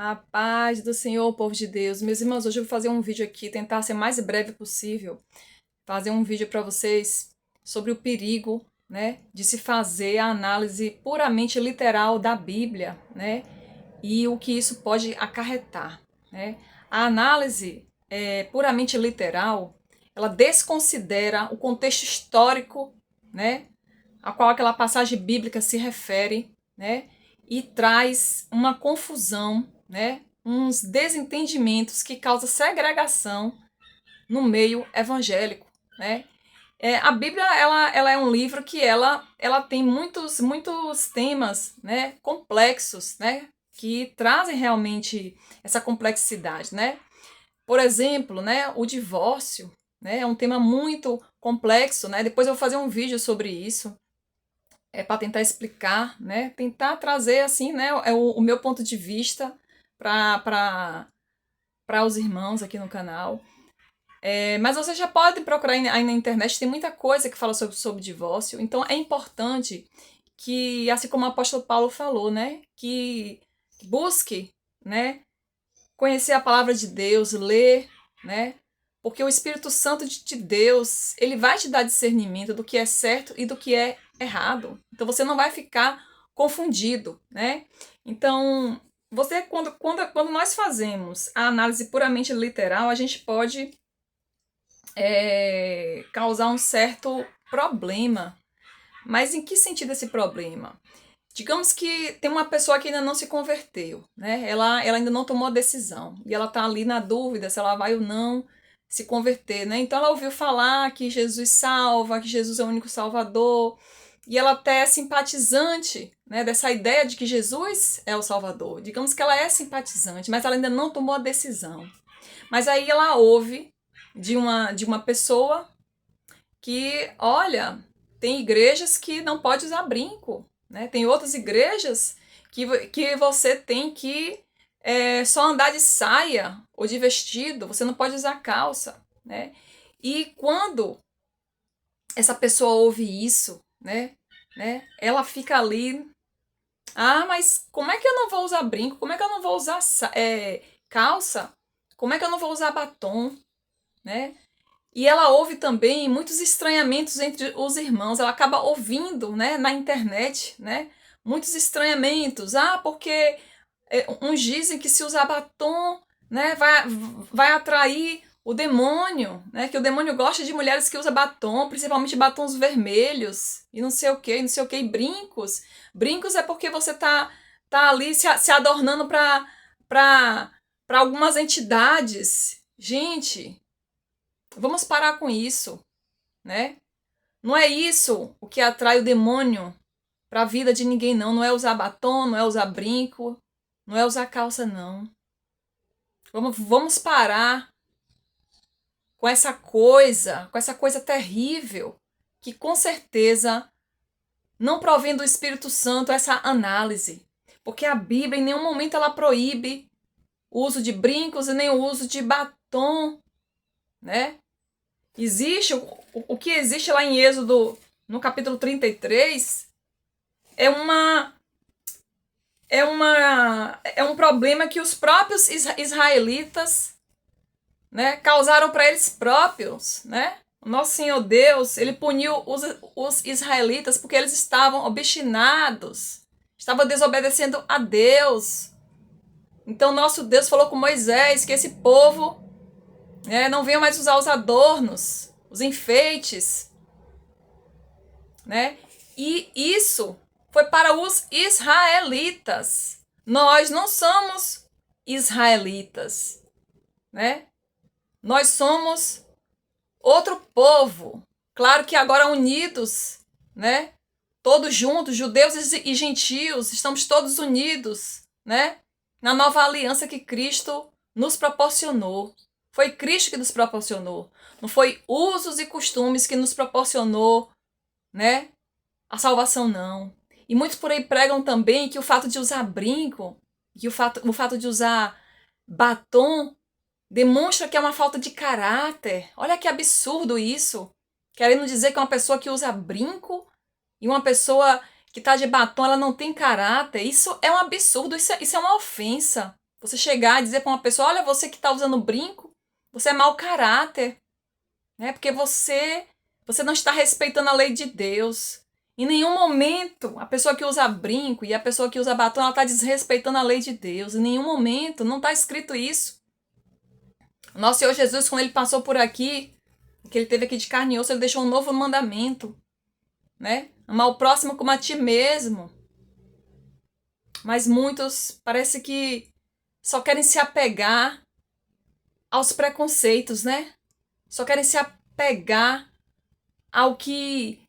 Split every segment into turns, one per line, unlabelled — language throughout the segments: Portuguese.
A paz do Senhor, povo de Deus. Meus irmãos, hoje eu vou fazer um vídeo aqui, tentar ser mais breve possível. Fazer um vídeo para vocês sobre o perigo, né, de se fazer a análise puramente literal da Bíblia, né, e o que isso pode acarretar, né. A análise puramente literal, ela desconsidera o contexto histórico, né, a qual aquela passagem bíblica se refere, né, e traz uma confusão, né, uns desentendimentos que causam segregação no meio evangélico, né. A Bíblia ela é um livro que ela tem muitos temas, né, complexos, né, que trazem realmente essa complexidade, né. Por exemplo, né, o divórcio, né, é um tema muito complexo, né. Depois eu vou fazer um vídeo sobre isso, para tentar explicar, né, tentar trazer assim, né, o meu ponto de vista para os irmãos aqui no canal. Mas você já pode procurar aí na internet, tem muita coisa que fala sobre divórcio, então é importante que, assim como o apóstolo Paulo falou, né, que busque, né, conhecer a palavra de Deus, ler, né, porque o Espírito Santo de Deus, ele vai te dar discernimento do que é certo e do que é errado. Então você não vai ficar confundido, né? Então, você quando nós fazemos a análise puramente literal, a gente pode causar um certo problema. Mas em que sentido esse problema? Digamos que tem uma pessoa que ainda não se converteu, né? Ela ainda não tomou a decisão e ela está ali na dúvida se ela vai ou não se converter, né? Então ela ouviu falar que Jesus salva, que Jesus é o único Salvador, e ela até é simpatizante, né, dessa ideia de que Jesus é o Salvador. Digamos que ela é simpatizante, mas ela ainda não tomou a decisão. Mas aí ela ouve de uma pessoa que, olha, tem igrejas que não pode usar brinco, né? Tem outras igrejas que você tem que só andar de saia ou de vestido, você não pode usar calça, né? E quando essa pessoa ouve isso, né, ela fica ali, mas como é que eu não vou usar brinco? Como é que eu não vou usar calça? Como é que eu não vou usar batom, né? E ela ouve também muitos estranhamentos entre os irmãos. Ela acaba ouvindo, né, na internet, né, muitos estranhamentos. Porque uns dizem que se usar batom, né, vai atrair o demônio, né, que o demônio gosta de mulheres que usam batom, principalmente batons vermelhos e não sei o que, não sei o que, e brincos. Brincos é porque você tá ali se adornando para algumas entidades. Gente, vamos parar com isso, né? Não é isso o que atrai o demônio para a vida de ninguém, não. Não é usar batom, não é usar brinco, não é usar calça, não. Vamos parar com essa coisa terrível, que com certeza não provém do Espírito Santo essa análise. Porque a Bíblia em nenhum momento ela proíbe o uso de brincos e nem o uso de batom, né? Existe, o que existe lá em Êxodo, no capítulo 33, é um problema que os próprios israelitas, né, causaram para eles próprios, né? O nosso Senhor Deus, ele puniu os israelitas porque eles estavam obstinados, estavam desobedecendo a Deus. Então nosso Deus falou com Moisés que esse povo, não venha mais usar os adornos, os enfeites, né? E isso foi para os israelitas. Nós não somos israelitas, né? Nós somos outro povo. Claro que agora unidos, né? Todos juntos, judeus e gentios, estamos todos unidos, né? Na nova aliança que Cristo nos proporcionou. Foi Cristo que nos proporcionou. Não foi usos e costumes que nos proporcionou, né, a salvação, não. E muitos por aí pregam também que o fato de usar brinco, que o fato de usar batom, demonstra que é uma falta de caráter. Olha que absurdo isso. Querendo dizer que uma pessoa que usa brinco e uma pessoa que está de batom, ela não tem caráter. Isso é um absurdo, isso é uma ofensa. Você chegar e dizer para uma pessoa, olha, você que está usando brinco, você é mau caráter, né? Porque você não está respeitando a lei de Deus. Em nenhum momento, a pessoa que usa brinco e a pessoa que usa batom, ela está desrespeitando a lei de Deus. Em nenhum momento, não está escrito isso. O nosso Senhor Jesus, quando ele passou por aqui, que ele teve aqui de carne e osso, ele deixou um novo mandamento, né? Amar o próximo como a ti mesmo. Mas muitos parece que só querem se apegar aos preconceitos, né? Só querem se apegar ao que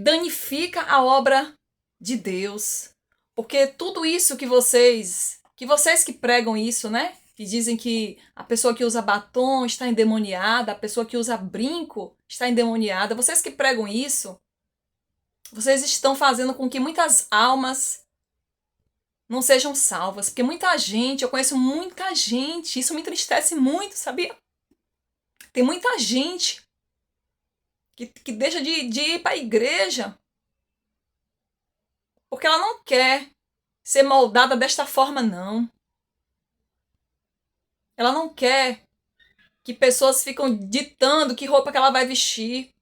danifica a obra de Deus. Porque tudo isso que vocês que pregam isso, né? Que dizem que a pessoa que usa batom está endemoniada, a pessoa que usa brinco está endemoniada. Vocês que pregam isso, vocês estão fazendo com que muitas almas não sejam salvas. Porque muita gente, eu conheço muita gente, isso me entristece muito, sabia? Tem muita gente que deixa de ir para a igreja porque ela não quer ser moldada desta forma, não. Ela não quer que pessoas ficam ditando que roupa que ela vai vestir.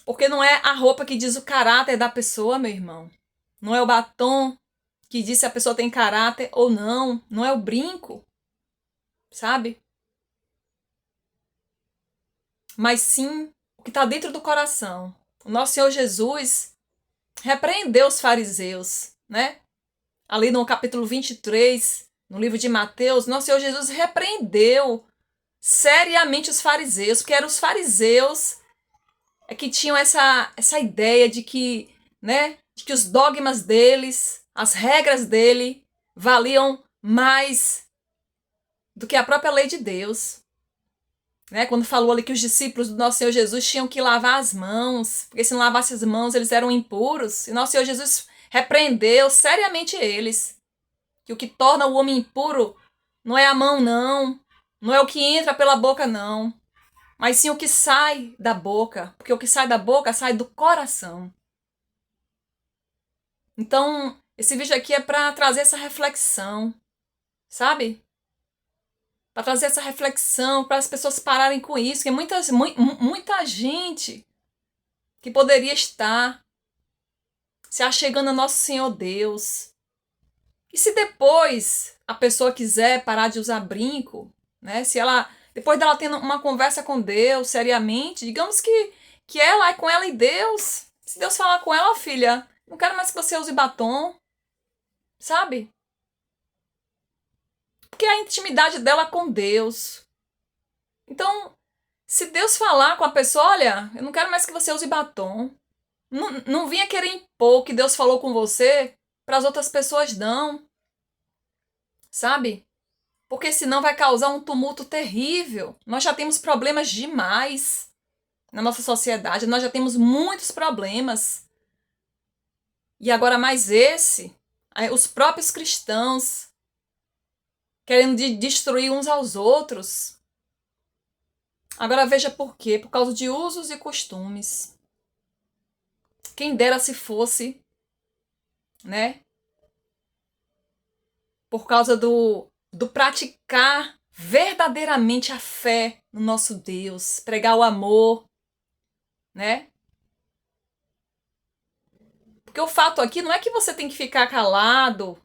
Porque não é a roupa que diz o caráter da pessoa, meu irmão. Não é o batom que diz se a pessoa tem caráter ou não. Não é o brinco, sabe? Mas sim o que está dentro do coração. O nosso Senhor Jesus repreendeu os fariseus, né? Ali no capítulo 23, no livro de Mateus, nosso Senhor Jesus repreendeu seriamente os fariseus, porque eram os fariseus que tinham essa ideia de que, né, de que os dogmas deles, as regras dele, valiam mais do que a própria lei de Deus. Né? Quando falou ali que os discípulos do nosso Senhor Jesus tinham que lavar as mãos, porque se não lavasse as mãos eles eram impuros, e nosso Senhor Jesus repreendeu seriamente eles, que o que torna o homem impuro não é a mão, não é o que entra pela boca, não, mas sim o que sai da boca, porque o que sai da boca sai do coração. Então, esse vídeo aqui é para trazer essa reflexão, sabe? Para trazer essa reflexão, para as pessoas pararem com isso, que muita gente que poderia estar se achegando ao nosso Senhor Deus. E se depois a pessoa quiser parar de usar brinco, né? Se ela, depois dela tendo uma conversa com Deus seriamente, digamos que ela é com ela e Deus. Se Deus falar com ela, filha, não quero mais que você use batom, sabe? Porque é a intimidade dela com Deus. Então, se Deus falar com a pessoa, olha, eu não quero mais que você use batom. Não vinha querer impor o que Deus falou com você para as outras pessoas, não. Sabe? Porque senão vai causar um tumulto terrível. Nós já temos problemas demais na nossa sociedade. Nós já temos muitos problemas. E agora mais esse, os próprios cristãos querendo destruir uns aos outros. Agora veja por quê. Por causa de usos e costumes. Quem dera se fosse, né? Por causa do praticar verdadeiramente a fé no nosso Deus, pregar o amor, né? Porque o fato aqui não é que você tem que ficar calado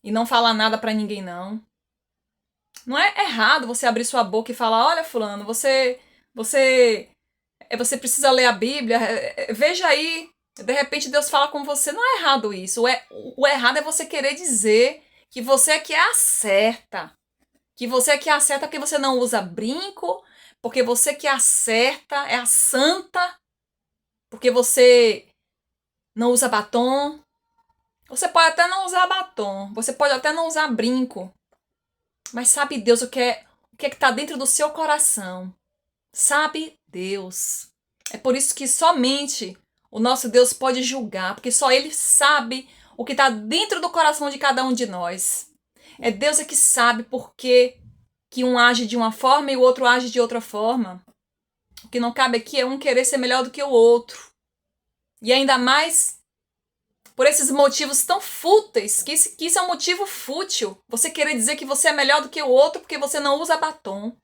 e não falar nada para ninguém, não. Não é errado você abrir sua boca e falar, olha, fulano, você precisa ler a Bíblia, veja aí, de repente Deus fala com você. Não é errado isso. O errado é você querer dizer que você é que é a certa. Que você é que é a certa porque você não usa brinco, porque você que é a certa, é a santa, porque você não usa batom. Você pode até não usar batom, você pode até não usar brinco, mas sabe Deus o que é que está dentro do seu coração. Sabe Deus. É por isso que somente o nosso Deus pode julgar, porque só Ele sabe o que está dentro do coração de cada um de nós. É Deus que sabe por que um age de uma forma e o outro age de outra forma. O que não cabe aqui é um querer ser melhor do que o outro. E ainda mais por esses motivos tão fúteis, que isso é um motivo fútil. Você querer dizer que você é melhor do que o outro porque você não usa batom.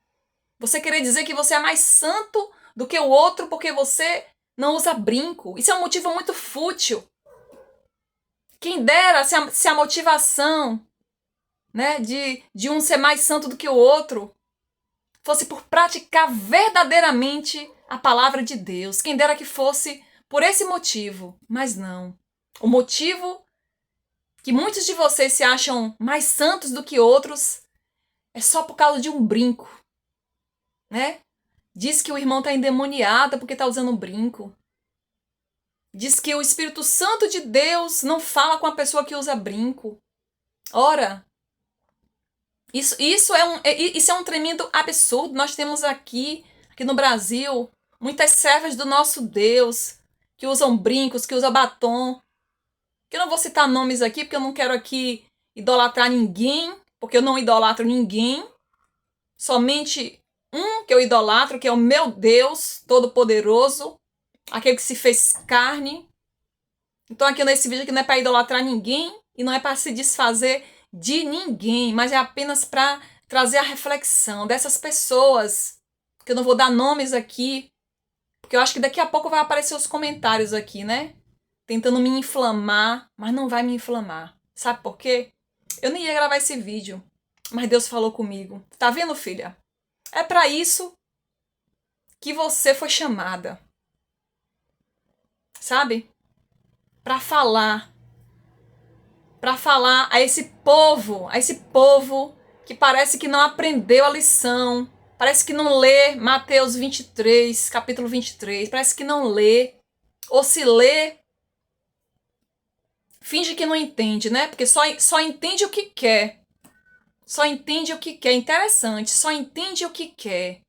Você querer dizer que você é mais santo do que o outro porque você não usa brinco. Isso é um motivo muito fútil. Quem dera se a motivação, né, de um ser mais santo do que o outro fosse por praticar verdadeiramente a palavra de Deus. Quem dera que fosse por esse motivo, mas não. O motivo que muitos de vocês se acham mais santos do que outros é só por causa de um brinco, né? Diz que o irmão está endemoniado porque está usando um brinco. Diz que o Espírito Santo de Deus não fala com a pessoa que usa brinco. Ora, isso é um tremendo absurdo. Nós temos aqui no Brasil, muitas servas do nosso Deus que usam brincos, que usam batom. Que eu não vou citar nomes aqui, porque eu não quero aqui idolatrar ninguém, porque eu não idolatro ninguém. Somente um que eu idolatro, que é o meu Deus Todo-Poderoso, aquele que se fez carne. Então aqui nesse vídeo aqui não é para idolatrar ninguém e não é para se desfazer de ninguém, mas é apenas para trazer a reflexão dessas pessoas, que eu não vou dar nomes aqui, porque eu acho que daqui a pouco vai aparecer os comentários aqui, né? Tentando me inflamar, mas não vai me inflamar. Sabe por quê? Eu nem ia gravar esse vídeo, mas Deus falou comigo. Tá vendo, filha? É para isso que você foi chamada. Sabe? Para falar a esse povo que parece que não aprendeu a lição, parece que não lê Mateus 23, capítulo 23, parece que não lê, ou se lê, finge que não entende, né? Porque só entende o que quer. Só entende o que quer. Interessante, só entende o que quer.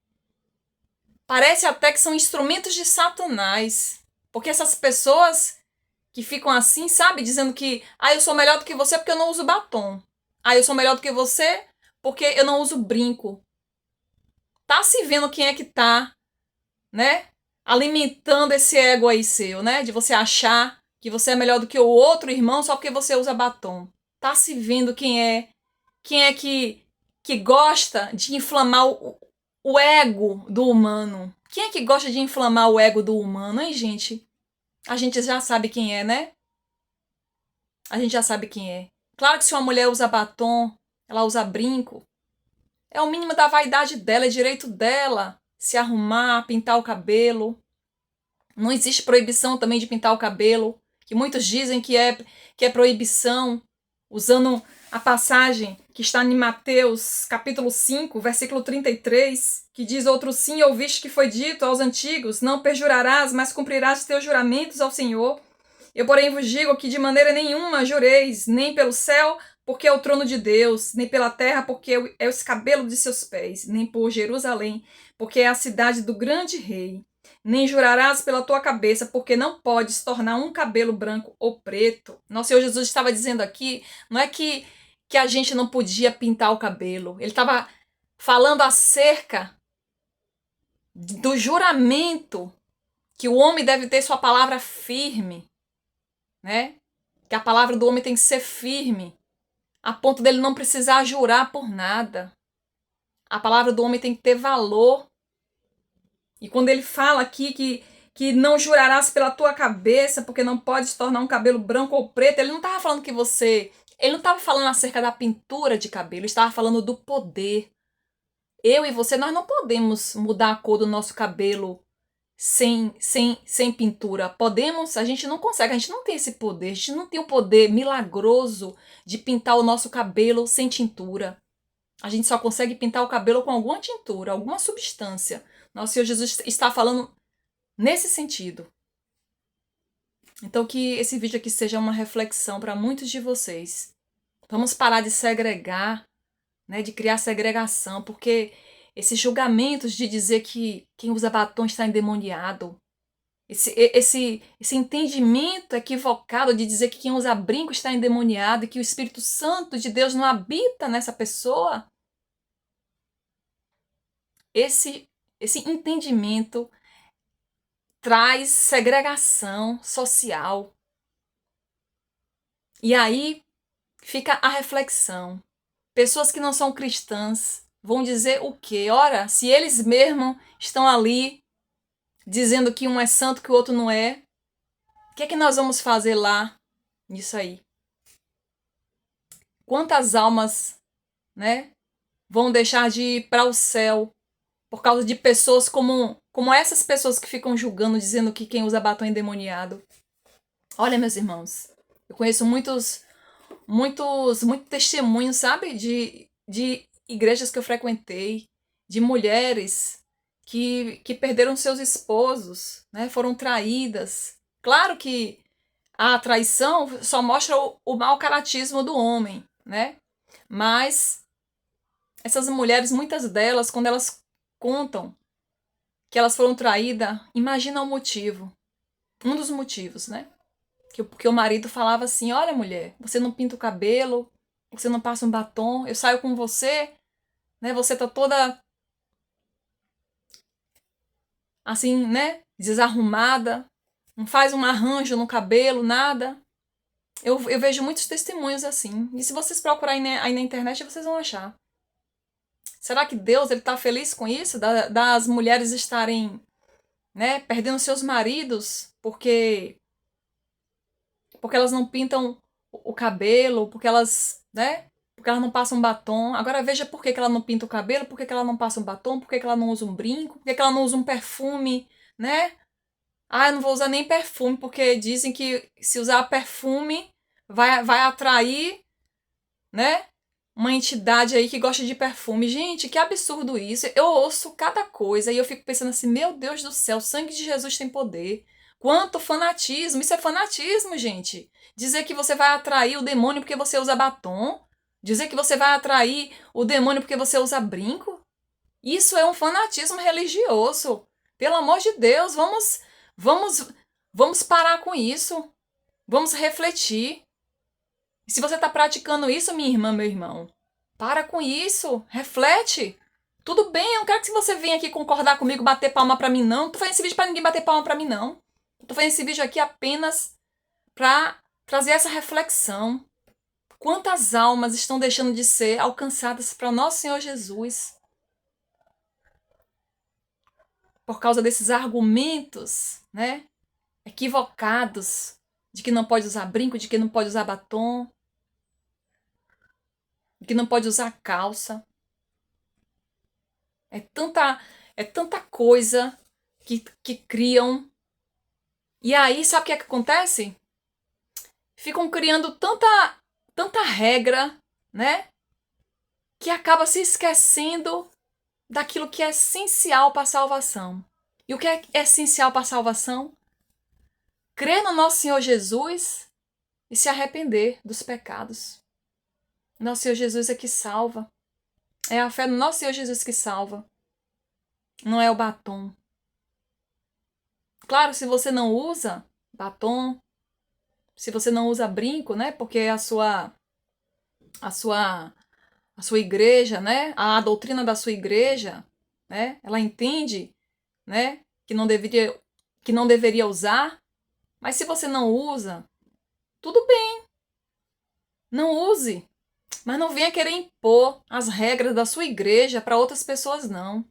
Parece até que são instrumentos de Satanás. Porque essas pessoas que ficam assim, sabe? Dizendo que, eu sou melhor do que você porque eu não uso batom. Eu sou melhor do que você porque eu não uso brinco. Tá se vendo quem é que tá, né? Alimentando esse ego aí seu, né? De você achar que você é melhor do que o outro irmão só porque você usa batom. Tá se vendo quem é que gosta de inflamar o ego do humano. Quem é que gosta de inflamar o ego do humano, hein, gente? A gente já sabe quem é, né? A gente já sabe quem é. Claro que se uma mulher usa batom, ela usa brinco, é o mínimo da vaidade dela, é direito dela se arrumar, pintar o cabelo. Não existe proibição também de pintar o cabelo, que muitos dizem que é proibição, usando a passagem que está em Mateus, capítulo 5, versículo 33, que diz: outro sim ouviste que foi dito aos antigos, não perjurarás, mas cumprirás teus juramentos ao Senhor. Eu, porém, vos digo que de maneira nenhuma jureis, nem pelo céu, porque é o trono de Deus, nem pela terra, porque é o escabelo de seus pés, nem por Jerusalém, porque é a cidade do grande rei. Nem jurarás pela tua cabeça, porque não podes tornar um cabelo branco ou preto. Nosso Senhor Jesus estava dizendo aqui, não é que a gente não podia pintar o cabelo. Ele estava falando acerca do juramento que o homem deve ter sua palavra firme, né? Que a palavra do homem tem que ser firme, a ponto dele não precisar jurar por nada. A palavra do homem tem que ter valor. E quando ele fala aqui que não jurarás pela tua cabeça, porque não podes tornar um cabelo branco ou preto, ele não estava falando que você... Ele não estava falando acerca da pintura de cabelo, ele estava falando do poder. Eu e você, nós não podemos mudar a cor do nosso cabelo sem pintura. Podemos? A gente não consegue, a gente não tem esse poder, a gente não tem o poder milagroso de pintar o nosso cabelo sem tintura. A gente só consegue pintar o cabelo com alguma tintura, alguma substância. Nosso Senhor Jesus está falando nesse sentido. Então que esse vídeo aqui seja uma reflexão para muitos de vocês. Vamos parar de segregar, né, de criar segregação, porque esses julgamentos de dizer que quem usa batom está endemoniado, esse entendimento equivocado de dizer que quem usa brinco está endemoniado e que o Espírito Santo de Deus não habita nessa pessoa, esse entendimento traz segregação social. E aí fica a reflexão. Pessoas que não são cristãs vão dizer o quê? Ora, se eles mesmos estão ali dizendo que um é santo que o outro não é, o que é que nós vamos fazer lá nisso aí? Quantas almas, né, vão deixar de ir para o céu por causa de pessoas como essas pessoas que ficam julgando, dizendo que quem usa batom é endemoniado? Olha, meus irmãos, eu conheço muitos testemunhos, sabe? De igrejas que eu frequentei, de mulheres que perderam seus esposos, né? Foram traídas. Claro que a traição só mostra o mau caratismo do homem, né? Mas essas mulheres, muitas delas, quando elas contam que elas foram traídas, imagina o motivo. Um dos motivos, né? Que o marido falava assim: olha, mulher, você não pinta o cabelo, você não passa um batom, eu saio com você, né? Você tá toda assim, né? Desarrumada, não faz um arranjo no cabelo, nada. Eu vejo muitos testemunhos assim. E se vocês procurarem aí na internet, vocês vão achar. Será que Deus ele tá feliz com isso? Das mulheres estarem, né, perdendo seus maridos porque elas não pintam o cabelo, porque elas, né? Porque elas não passam batom. Agora veja por que ela não pinta o cabelo, por que ela não passa um batom, por que ela não usa um brinco, por que ela não usa um perfume, né? Ah, eu não vou usar nem perfume, porque dizem que se usar perfume vai atrair, né? Uma entidade aí que gosta de perfume. Gente, que absurdo isso. Eu ouço cada coisa e eu fico pensando assim, meu Deus do céu, o sangue de Jesus tem poder. Quanto fanatismo. Isso é fanatismo, gente. Dizer que você vai atrair o demônio porque você usa batom. Dizer que você vai atrair o demônio porque você usa brinco. Isso é um fanatismo religioso. Pelo amor de Deus, vamos, vamos parar com isso. Vamos refletir. E se você está praticando isso, minha irmã, meu irmão, para com isso, reflete. Tudo bem, eu não quero que você venha aqui concordar comigo, bater palma pra mim, não. Não tô fazendo esse vídeo pra ninguém bater palma pra mim, não. Eu tô fazendo esse vídeo aqui apenas pra trazer essa reflexão. Quantas almas estão deixando de ser alcançadas para nosso Senhor Jesus por causa desses argumentos, né, equivocados de que não pode usar brinco, de que não pode usar batom, de que não pode usar calça. É tanta coisa que criam. E aí, sabe o que é que acontece? Ficam criando tanta regra, né? Que acaba se esquecendo daquilo que é essencial para a salvação. E o que é essencial para a salvação? Crer no nosso Senhor Jesus e se arrepender dos pecados. Nosso Senhor Jesus é que salva. É a fé no nosso Senhor Jesus que salva. Não é o batom. Claro, se você não usa batom, se você não usa brinco, né? Porque a sua igreja, né? A doutrina da sua igreja, né? Ela entende, né? Que não deveria usar. Mas se você não usa, tudo bem. Não use. Mas não venha querer impor as regras da sua igreja para outras pessoas, não.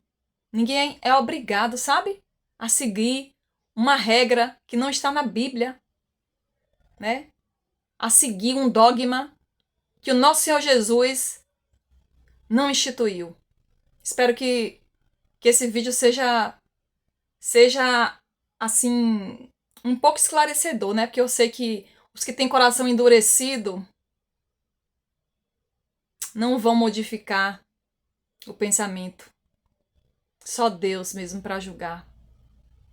Ninguém é obrigado, sabe? A seguir uma regra que não está na Bíblia, né? A seguir um dogma que o nosso Senhor Jesus não instituiu. Espero que esse vídeo seja assim um pouco esclarecedor, né? Porque eu sei que os que têm coração endurecido não vão modificar o pensamento. Só Deus mesmo para julgar.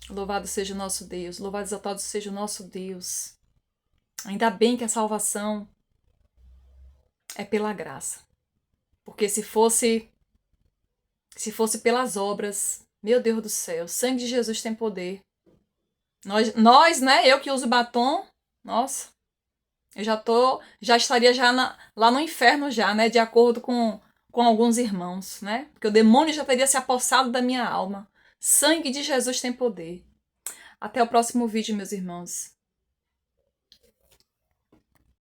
Louvado seja o nosso Deus, louvado e exaltado seja o nosso Deus. Ainda bem que a salvação é pela graça. Porque se fosse pelas obras, meu Deus do céu, o sangue de Jesus tem poder. Nós, né, eu que uso batom, nossa, eu já estaria lá no inferno já, né, de acordo com alguns irmãos, né? Porque o demônio já teria se apossado da minha alma. Sangue de Jesus tem poder. Até o próximo vídeo, meus irmãos.